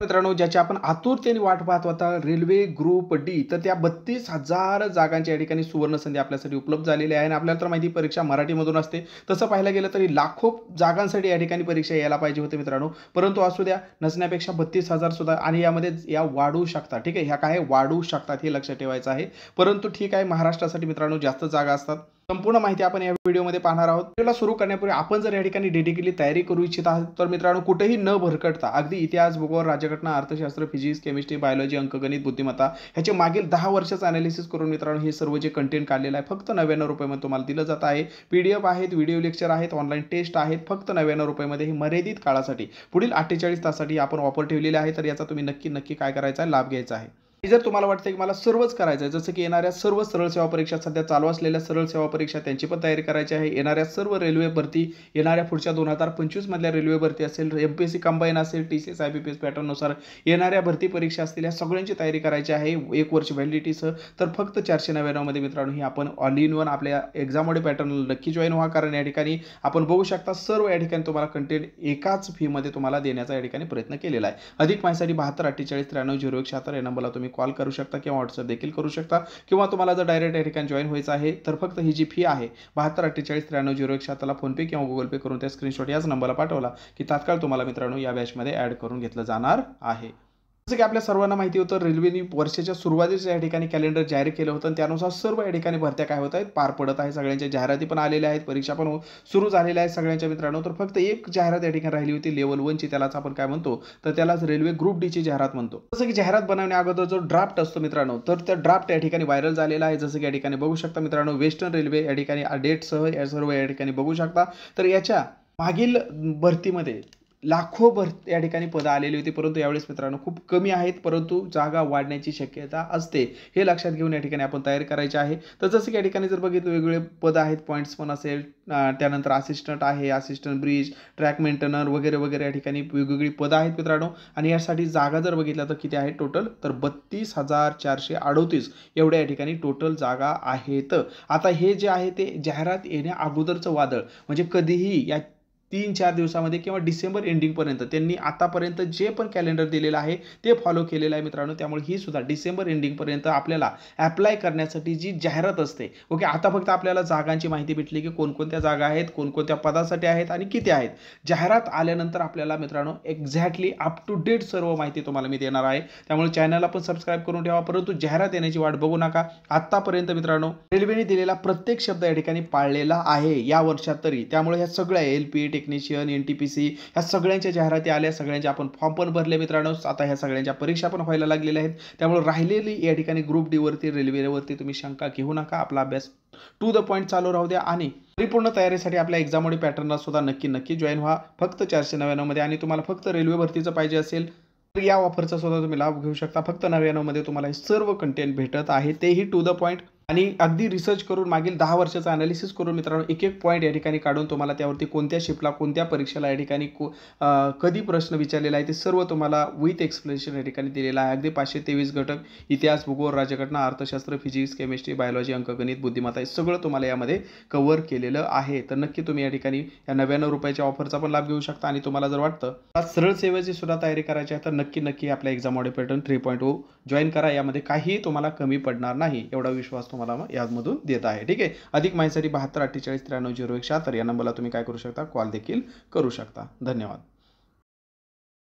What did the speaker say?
मित्रांनो, ज्याची आपण आतुरतेने वाट पाहत होता रेल्वे ग्रुप डी, तर त्या 32,000 जागांच्या या ठिकाणी सुवर्णसंधी आपल्यासाठी उपलब्ध झालेली आहे आणि आपल्याला तर माहिती परीक्षा मराठीमधून असते. तसं पाहायला गेलं तरी लाखो जागांसाठी या ठिकाणी परीक्षा यायला पाहिजे होते मित्रांनो. परंतु असू द्या, नसण्यापेक्षा 32,000 सुद्धा आणि यामध्ये या वाढू शकतात. ठीक आहे, ह्या काय वाढू शकतात हे लक्षात ठेवायचं आहे. परंतु ठीक आहे, महाराष्ट्रासाठी मित्रांनो जास्त जागा असतात. संपूर्ण माहिती आपण या व्हिडिओमध्ये पाहणार आहोत. व्हिडिओला सुरू करण्यापूर्वी आपण जर या ठिकाणी डेडिकेटली तयारी करू इच्छित आहात तर मित्रांनो कुठेही न भरकटता अगदी इतिहास, भूगोल, राज्यघटना, अर्थशास्त्र, फिजिक्स, केमिस्ट्री, बायोलॉजी, अंकगणित, बुद्धिमत्ता ह्याचे मागील 10 वर्षाचं अनालिसिस करून मित्रांनो हे सर्व जे कंटेंट काढलेलं आहे फक्त 99 रुपयामध्ये तुम्हाला दिलं जात आहे. PDF आहेत, व्हिडिओ लेक्चर आहेत, ऑनलाईन टेस्ट आहेत, फक्त 99 रुपयामध्ये हे मर्यादित काळासाठी पुढील 48 तासासाठी आपण ऑफर ठेवलेले आहे. तर याचा तुम्ही नक्की काय करायचा आहे, लाभ घ्यायचा आहे. जर तुम्हाला वाटतं की मला सर्वच करायचं आहे, जसं की येणाऱ्या सर्व सरळ सेवा परीक्षा, सध्या चालू असलेल्या सरळ सेवा परीक्षा त्यांची पण तयारी करायची आहे. येणाऱ्या सर्व रेल्वे भरती, येणाऱ्या पुढच्या 2025 मधल्या रेल्वे भरती असेल, MPSC कंबाईन असेल, TCS IBPS पॅटर्ननुसार येणाऱ्या भरती परीक्षा असतील, या सगळ्यांची तयारी करायची आहे 1 वर्ष व्हॅलिडिटीसह. तर फक्त 499 मध्ये मित्रांनो ही आपण ऑल इन वन आपल्या एक्झाममध्ये पॅटर्नला नक्की जॉईन व्हा. कारण या ठिकाणी आपण बघू शकता सर्व या ठिकाणी तुम्हाला कंटेंट एकाच फीमध्ये तुम्हाला देण्याचा या ठिकाणी प्रयत्न केलेला आहे. अधिक माहितीसाठी 72 48 93 0176 या नंबरला तुम्ही कॉल करू शकता किंवा व्हॉट्सअप देखील करू शकता. किंवा तुम्हाला जर डायरेक्ट या ठिकाणी जॉईन व्हायचं आहे तर फक्त ही जी फी आहे 72 48 93 0176 ला फोन पे किंवा गुगल पे करून त्या स्क्रीनशॉट याच नंबरला पाठवला की तात्काळ तुम्हाला मित्रांनो या बॅचमध्ये ॲड करून घेतलं जाणार आहे. जसं की आपल्या सर्वांना माहिती होतं रेल्वेने वर्षाच्या सुरुवातीच्या या ठिकाणी कॅलेंडर जाहीर केलं होतं आणि त्यानुसार सर्व या ठिकाणी भरत्या काय होत आहेत पार पडत आहे. सगळ्यांच्या जाहिराती पण आलेल्या आहेत, परीक्षा पण सुरू झालेल्या आहेत सगळ्यांच्या मित्रांनो. तर फक्त एक जाहिरात या ठिकाणी राहिली होती लेवल 1 ची, त्यालाच आपण काय म्हणतो तर त्यालाच रेल्वे ग्रुप डी ची जाहिरात म्हणतो. जसं की जाहिरात बनवण्या अगोदर जो ड्राफ्ट असतो मित्रांनो, तर त्या ड्राफ्ट या ठिकाणी व्हायरल झालेला आहे. जसं की या ठिकाणी बघू शकता मित्रांनो, वेस्टर्न रेल्वे या ठिकाणी डेटसह या सर्व या ठिकाणी बघू शकता. तर याच्या मागील भरतीमध्ये लाखो या ठिकाणी पदं आलेली होती, परंतु यावेळेस मित्रांनो खूप कमी आहेत, परंतु जागा वाढण्याची शक्यता असते. हे लक्षात घेऊन या ठिकाणी आपण तयारी करायची आहे. तर जसं की या ठिकाणी जर बघितलं वेगवेगळे पद आहेत, पॉईंट्स पण असेल, त्यानंतर असिस्टंट आहे, असिस्टंट ब्रिज, ट्रॅक मेंटेनर वगैरे या ठिकाणी वेगवेगळी पदं आहेत मित्रांनो. आणि यासाठी जागा जर बघितलं तर किती आहे टोटल, तर 32,438 एवढ्या या ठिकाणी टोटल जागा आहेत. आता हे जे आहे ते जाहिरात येण्या अगोदरचं वादळ, म्हणजे कधीही या 3-4 दिवसामध्ये किंवा डिसेंबर एंडिंगपर्यंत त्यांनी आतापर्यंत जे पण कॅलेंडर दिलेलं आहे ते फॉलो केलेलं आहे मित्रांनो. त्यामुळे ही सुद्धा डिसेंबर एंडिंगपर्यंत आपल्याला ॲप्लाय करण्यासाठी जी जाहिरात असते, ओके, आता फक्त आपल्याला जागांची माहिती भेटली की कोणकोणत्या जागा आहेत, कोणकोणत्या पदासाठी आहेत आणि किती आहेत. जाहिरात आल्यानंतर आपल्याला मित्रांनो एक्झॅक्टली अप टू डेट सर्व माहिती तुम्हाला मी देणार आहे. त्यामुळे चॅनलला पण सबस्क्राईब करून ठेवा, परंतु जाहिरात येण्याची वाट बघू नका. आतापर्यंत मित्रांनो रेल्वेने दिलेला प्रत्येक शब्द या ठिकाणी पाळलेला आहे या वर्षात तरी. त्यामुळे ह्या सगळ्या LP टेक्निशियन, NTPC ह्या सगळ्यांच्या जाहिराती आल्या, सगळ्यांचे आपण फॉर्म पण भरले मित्रांनो. आता ह्या सगळ्यांच्या परीक्षा पण व्हायला लागलेल्या आहेत. त्यामुळे राहिलेली या ठिकाणी ग्रुप डी वरती, रेल्वेवरती तुम्ही शंका घेऊ नका. आपला अभ्यास टू द पॉईंट चालू राहू द्या आणि परिपूर्ण तयारीसाठी आपल्या एक्झाममध्ये पॅटर्नला सुद्धा नक्की जॉईन व्हा. फक्त 499 मध्ये. आणि तुम्हाला फक्त रेल्वे भरतीचं पाहिजे असेल तर या ऑफरचा सुद्धा तुम्ही लाभ घेऊ शकता. फक्त 99 मध्ये तुम्हाला हे सर्व कंटेंट भेटत आहे, तेही टू द पॉईंट आणि अगदी रिसर्च करून मागील 10 वर्षाचं अनालिसिस करून मित्रांनो एक पॉईंट या ठिकाणी काढून तुम्हाला त्यावरती कोणत्या शिफ्टला, कोणत्या परीक्षेला या ठिकाणी कधी प्रश्न विचारलेला आहे ते सर्व तुम्हाला विथ एक्सप्लेनेशन या ठिकाणी दिलेलं आहे. अगदी 523 घटक, इतिहास, भूगोल, राज्यघटना, अर्थशास्त्र, फिजिक्स, केमिस्ट्री, बायोलॉजी, अंकगणित, बुद्धिमत्ता हे सगळं तुम्हाला यामध्ये कव्हर केलेलं आहे. तर नक्की तुम्ही या ठिकाणी या 99 रुपयाच्या ऑफरचा पण लाभ घेऊ शकता. आणि तुम्हाला जर वाटतं सरळ सेवेची सुद्धा तयारी करायची आहे तर नक्की आपल्या एक्झाम पॅटर्न 3.0 जॉईन करा. यामध्ये काही तुम्हाला कमी पडणार नाही, एवढा विश्वास तुम्हाला यामधून देत आहे. ठीक आहे. अधिक माहितीसाठी 72 48 93 0176 या नंबरला तुम्ही काय करू शकता, कॉल देखील करू शकता. धन्यवाद.